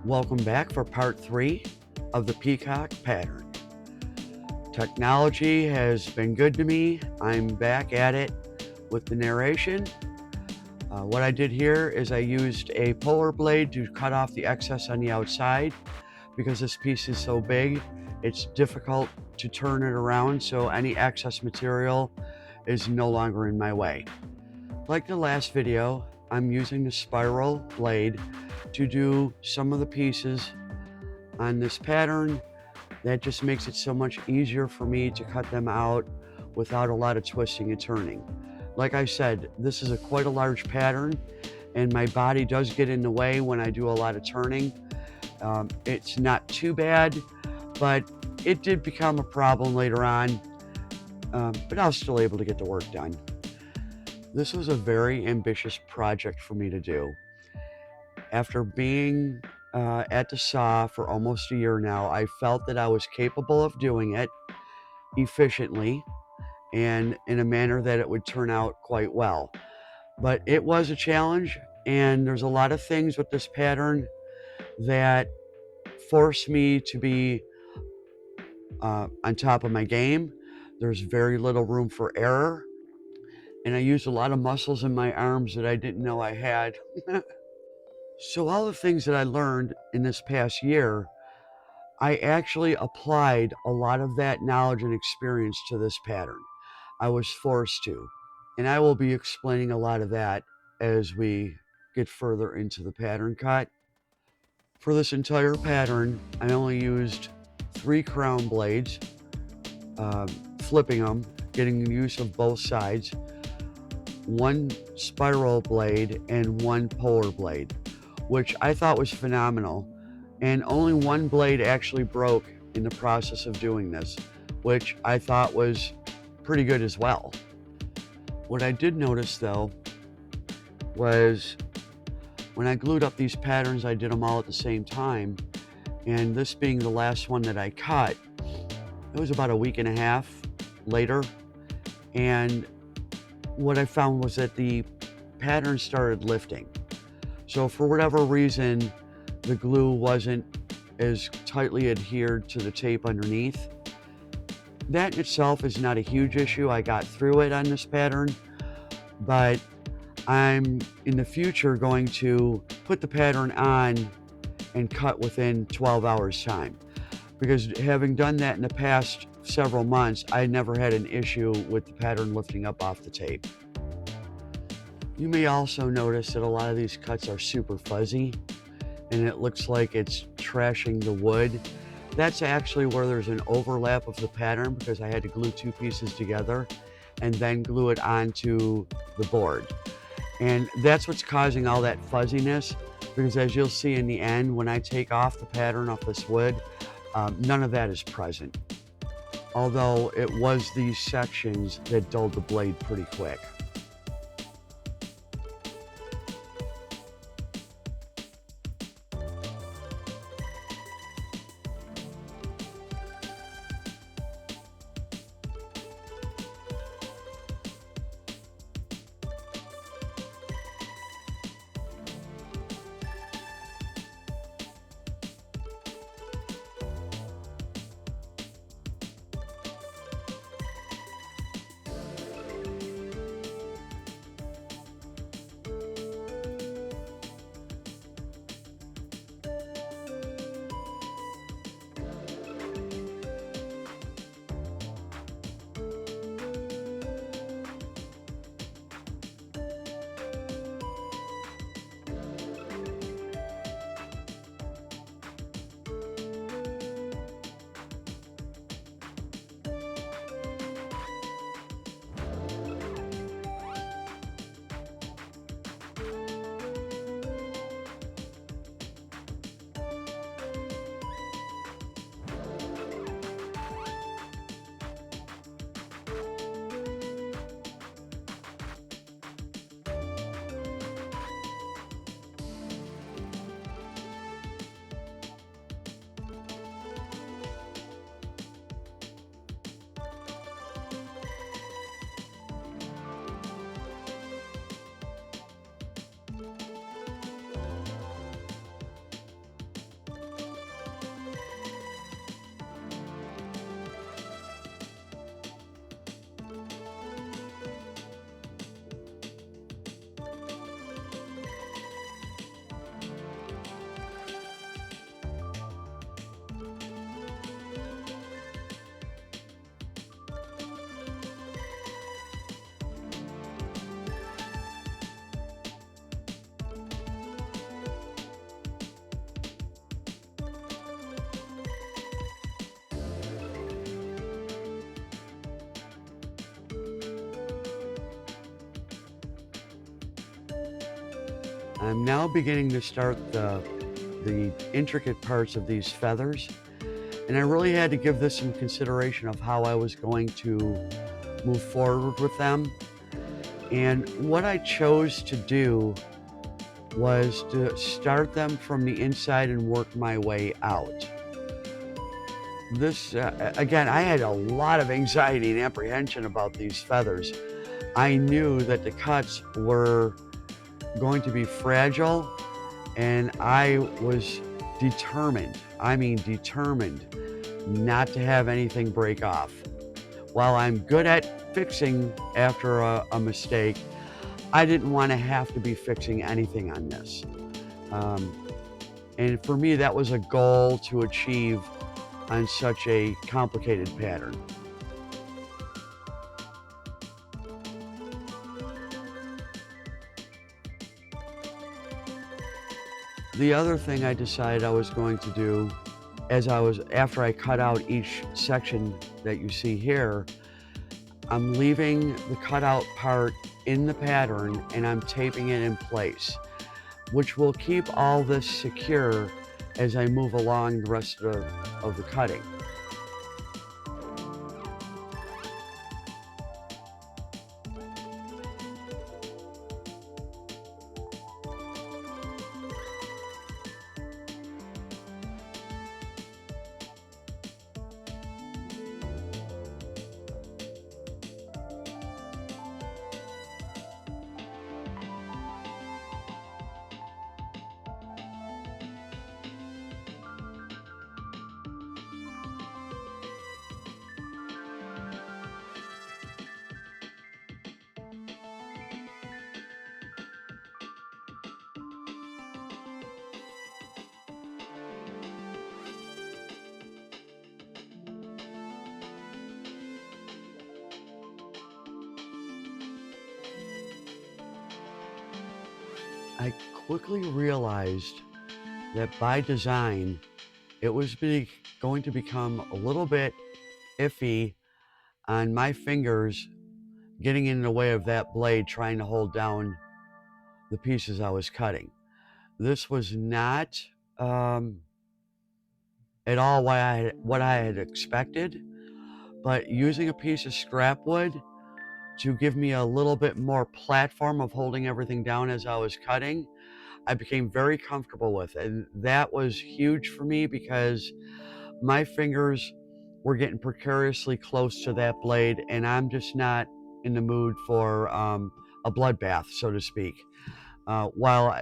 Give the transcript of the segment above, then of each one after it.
Welcome back for part 3 of the Peacock pattern. Technology has been good to me. I'm back at it with the narration. What I did here is I used a puller blade to cut off the excess on the outside. Because this piece is so big, it's difficult to turn it around, so any excess material is no longer in my way. Like the last video, I'm using the spiral blade to do some of the pieces on this pattern. That just makes it so much easier for me to cut them out without a lot of twisting and turning. Like I said, this is quite a large pattern, and my body does get in the way when I do a lot of turning. It's not too bad, but it did become a problem later on, but I was still able to get the work done. This was a very ambitious project for me to do. After being at the saw for almost a year now, I felt that I was capable of doing it efficiently and in a manner that it would turn out quite well. But it was a challenge, and there's a lot of things with this pattern that force me to be on top of my game. There's very little room for error, and I used a lot of muscles in my arms that I didn't know I had. So all the things that I learned in this past year, I actually applied a lot of that knowledge and experience to this pattern. I was forced to, and I will be explaining a lot of that as we get further into the pattern cut. For this entire pattern, I only used 3 crown blades, flipping them, getting the use of both sides, 1 spiral blade, and 1 puller blade, which I thought was phenomenal. And only 1 blade actually broke in the process of doing this, which I thought was pretty good as well. What I did notice though was when I glued up these patterns, I did them all at the same time, and this being the last one that I cut, it was about a week and a half later, and what I found was that the pattern started lifting. So for whatever reason, the glue wasn't as tightly adhered to the tape underneath. That in itself is not a huge issue. I got through it on this pattern, but I'm in the future going to put the pattern on and cut within 12 hours time. Because having done that in the past several months, I never had an issue with the pattern lifting up off the tape. You may also notice that a lot of these cuts are super fuzzy, and it looks like it's trashing the wood. That's actually where there's an overlap of the pattern, because I had to glue 2 pieces together and then glue it onto the board. And that's what's causing all that fuzziness, because as you'll see in the end, when I take off the pattern off this wood, none of that is present. Although it was these sections that dulled the blade pretty quick. I'm now beginning to start the intricate parts of these feathers, and I really had to give this some consideration of how I was going to move forward with them. And what I chose to do was to start them from the inside and work my way out. This, again, I had a lot of anxiety and apprehension about these feathers. I knew that the cuts were going to be fragile, and I was determined, I mean determined, not to have anything break off. While I'm good at fixing after a mistake, I didn't want to have to be fixing anything on this. And for me, that was a goal to achieve on such a complicated pattern. The other thing I decided I was going to do after I cut out each section that you see here, I'm leaving the cutout part in the pattern and I'm taping it in place, which will keep all this secure as I move along the rest of the cutting. I quickly realized that by design, it was going to become a little bit iffy on my fingers getting in the way of that blade trying to hold down the pieces I was cutting. This was not at all what I had expected, but using a piece of scrap wood to give me a little bit more platform of holding everything down as I was cutting, I became very comfortable with it. And that was huge for me because my fingers were getting precariously close to that blade, and I'm just not in the mood for a bloodbath, so to speak. While,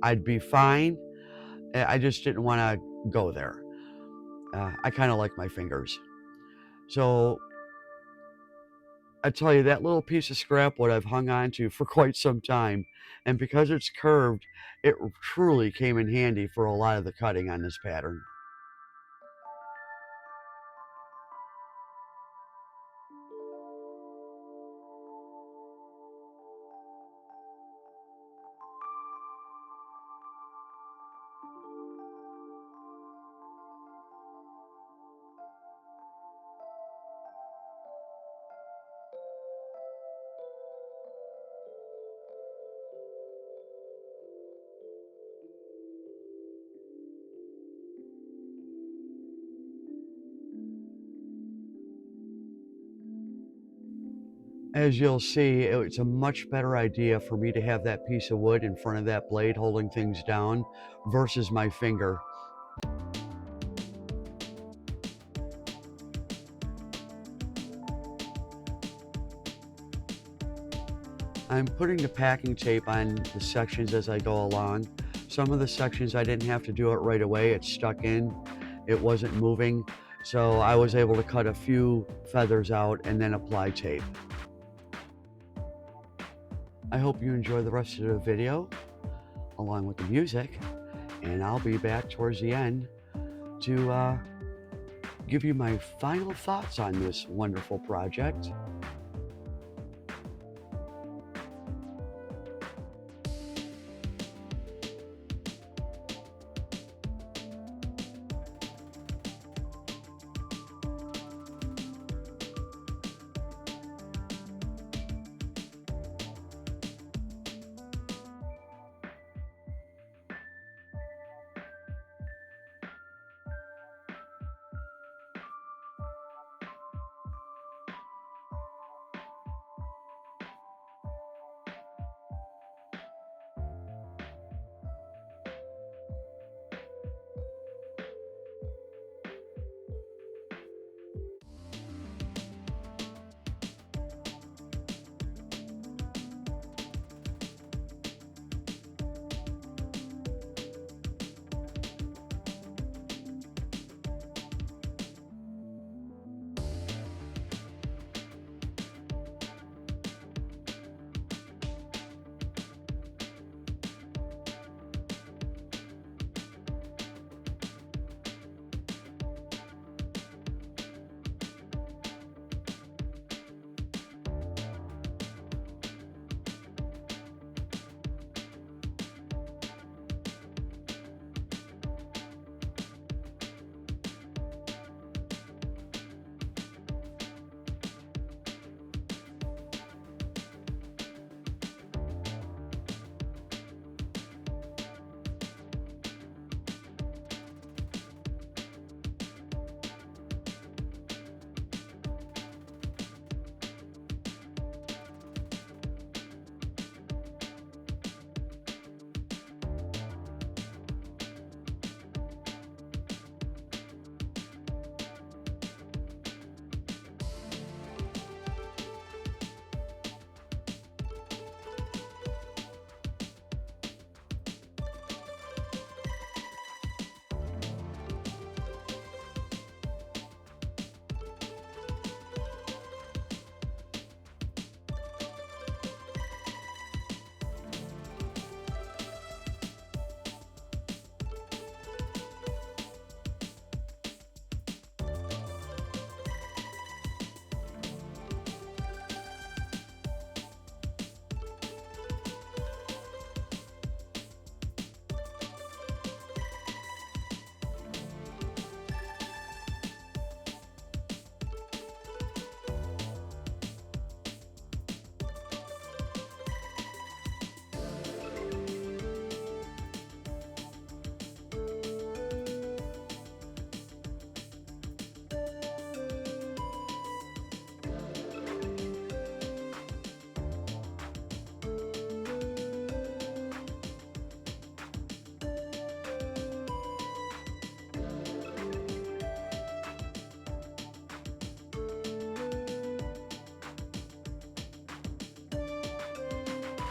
I'd be fine, I just didn't want to go there. I kind of like my fingers. So I tell you, that little piece of scrap wood I've hung on to for quite some time, and because it's curved, it truly came in handy for a lot of the cutting on this pattern. As you'll see, it's a much better idea for me to have that piece of wood in front of that blade holding things down versus my finger. I'm putting the packing tape on the sections as I go along. Some of the sections I didn't have to do it right away. It stuck in, it wasn't moving. So I was able to cut a few feathers out and then apply tape. I hope you enjoy the rest of the video along with the music, and I'll be back towards the end to give you my final thoughts on this wonderful project.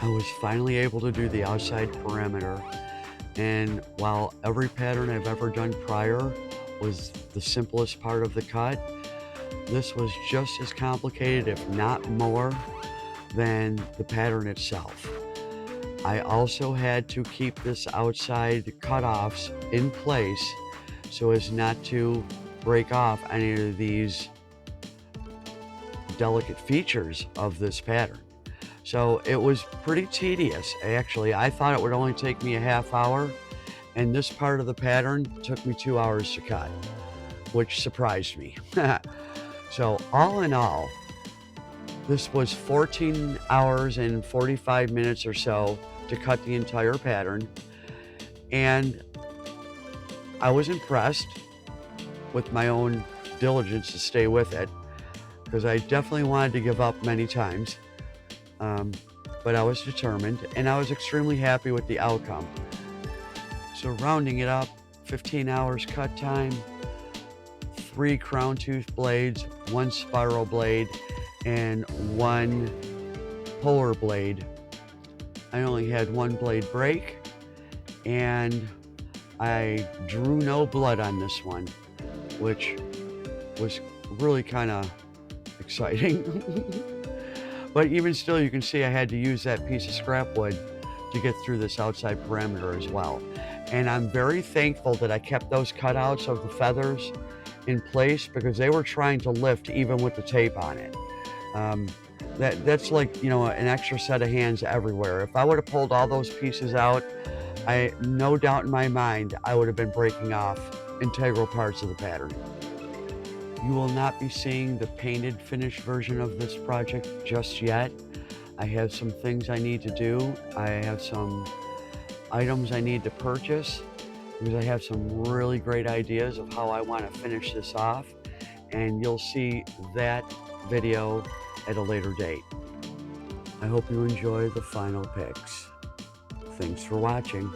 I was finally able to do the outside perimeter, and while every pattern I've ever done prior was the simplest part of the cut, this was just as complicated, if not more, than the pattern itself. I also had to keep this outside cutoffs in place so as not to break off any of these delicate features of this pattern. So it was pretty tedious. Actually, I thought it would only take me a half hour, and this part of the pattern took me 2 hours to cut, which surprised me. So all in all, this was 14 hours and 45 minutes or so to cut the entire pattern, and I was impressed with my own diligence to stay with it, because I definitely wanted to give up many times, but I was determined, and I was extremely happy with the outcome. So rounding it up, 15 hours cut time, 3 crown tooth blades, 1 spiral blade, and 1 polar blade. I only had 1 blade break, and I drew no blood on this one, which was really kind of exciting. But even still, you can see I had to use that piece of scrap wood to get through this outside perimeter as well. And I'm very thankful that I kept those cutouts of the feathers in place, because they were trying to lift even with the tape on it. That's like, you know, an extra set of hands everywhere. If I would have pulled all those pieces out, no doubt in my mind, I would have been breaking off integral parts of the pattern. You will not be seeing the painted finished version of this project just yet. I have some things I need to do. I have some items I need to purchase, because I have some really great ideas of how I want to finish this off, and you'll see that video at a later date. I hope you enjoy the final picks. Thanks for watching.